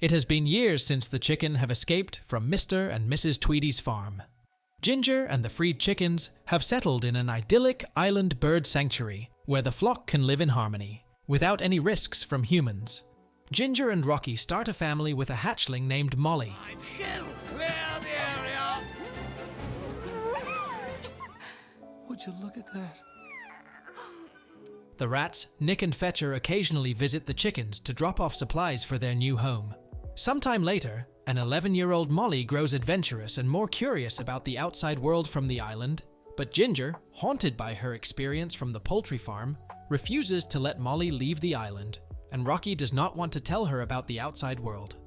It has been years since the chicken have escaped from Mr. and Mrs. Tweedy's farm. Ginger and the freed chickens have settled in an idyllic island bird sanctuary where the flock can live in harmony, without any risks from humans. Ginger and Rocky start a family with a hatchling named Molly. I shall clear the area! Would you look at that? The rats, Nick and Fetcher, occasionally visit the chickens to drop off supplies for their new home. Sometime later, an 11-year-old Molly grows adventurous and more curious about the outside world from the island, but Ginger, haunted by her experience from the poultry farm, refuses to let Molly leave the island, and Rocky does not want to tell her about the outside world.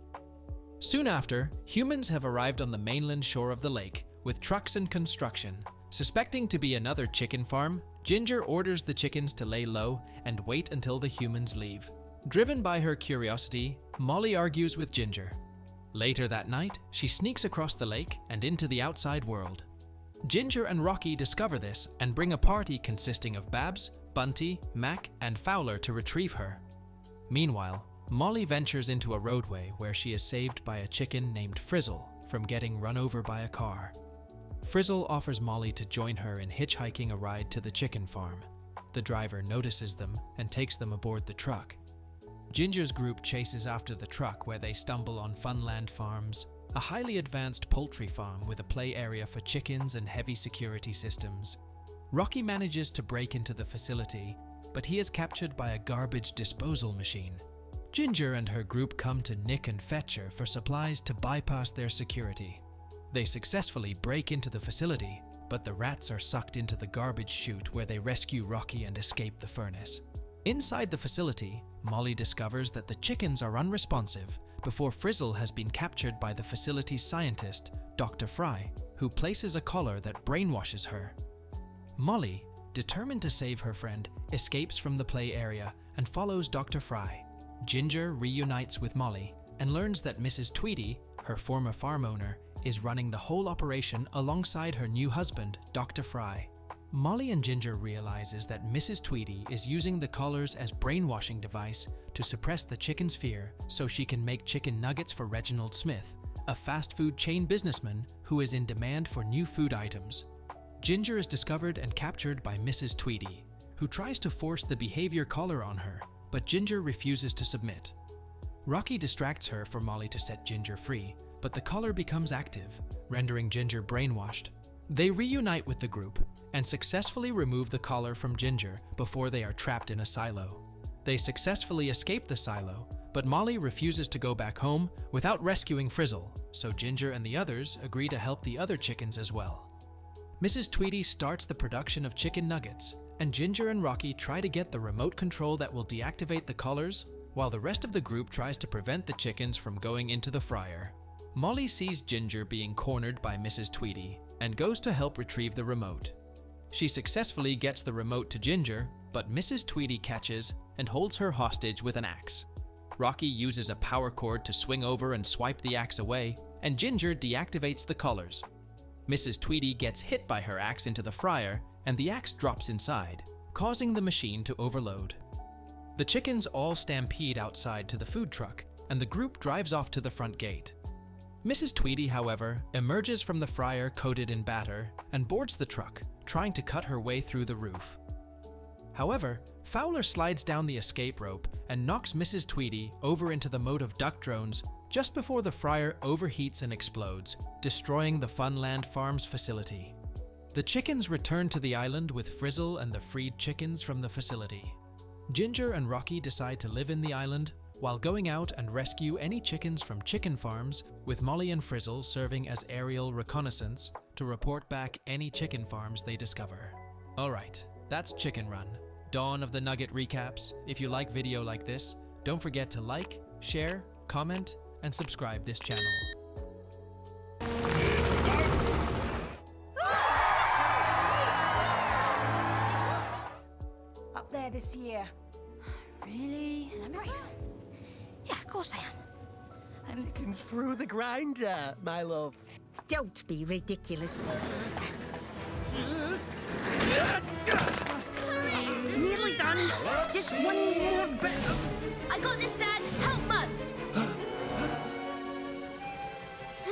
Soon after, humans have arrived on the mainland shore of the lake with trucks and construction. Suspecting to be another chicken farm, Ginger orders the chickens to lay low and wait until the humans leave. Driven by her curiosity, Molly argues with Ginger. Later that night, she sneaks across the lake and into the outside world. Ginger and Rocky discover this and bring a party consisting of Babs, Bunty, Mac, and Fowler to retrieve her. Meanwhile, Molly ventures into a roadway where she is saved by a chicken named Frizzle from getting run over by a car. Frizzle offers Molly to join her in hitchhiking a ride to the chicken farm. The driver notices them and takes them aboard the truck. Ginger's group chases after the truck where they stumble on Funland Farms, a highly advanced poultry farm with a play area for chickens and heavy security systems. Rocky manages to break into the facility, but he is captured by a garbage disposal machine. Ginger and her group come to Nick and Fetcher for supplies to bypass their security. They successfully break into the facility, but the rats are sucked into the garbage chute where they rescue Rocky and escape the furnace. Inside the facility, Molly discovers that the chickens are unresponsive before Frizzle has been captured by the facility's scientist, Dr. Fry, who places a collar that brainwashes her. Molly, determined to save her friend, escapes from the play area and follows Dr. Fry. Ginger reunites with Molly and learns that Mrs. Tweedy, her former farm owner, is running the whole operation alongside her new husband, Dr. Fry. Molly and Ginger realizes that Mrs. Tweedy is using the collars as brainwashing device to suppress the chicken's fear so she can make chicken nuggets for Reginald Smith, a fast food chain businessman who is in demand for new food items. Ginger is discovered and captured by Mrs. Tweedy, who tries to force the behavior collar on her, but Ginger refuses to submit. Rocky distracts her for Molly to set Ginger free, but the collar becomes active, rendering Ginger brainwashed. They reunite with the group and successfully remove the collar from Ginger before they are trapped in a silo. They successfully escape the silo, but Molly refuses to go back home without rescuing Frizzle, so Ginger and the others agree to help the other chickens as well. Mrs. Tweedy starts the production of chicken nuggets, and Ginger and Rocky try to get the remote control that will deactivate the collars, while the rest of the group tries to prevent the chickens from going into the fryer. Molly sees Ginger being cornered by Mrs. Tweedy and goes to help retrieve the remote. She successfully gets the remote to Ginger, but Mrs. Tweedy catches and holds her hostage with an axe. Rocky uses a power cord to swing over and swipe the axe away, and Ginger deactivates the collars. Mrs. Tweedy gets hit by her axe into the fryer, and the axe drops inside, causing the machine to overload. The chickens all stampede outside to the food truck, and the group drives off to the front gate. Mrs. Tweedy, however, emerges from the fryer coated in batter and boards the truck, trying to cut her way through the roof. However, Fowler slides down the escape rope and knocks Mrs. Tweedy over into the moat of duck drones just before the fryer overheats and explodes, destroying the Funland Farms facility. The chickens return to the island with Frizzle and the freed chickens from the facility. Ginger and Rocky decide to live in the island while going out and rescue any chickens from chicken farms, with Molly and Frizzle serving as aerial reconnaissance to report back any chicken farms they discover. Alright, that's Chicken Run, Dawn of the Nugget recaps. If you like video like this, don't forget to like, share, comment, and subscribe this channel. Up there this year. Really? I'm brave. Yeah, of course I am. Looking through the grinder, my love. Don't be ridiculous. Nearly done. Just one more bit. I got this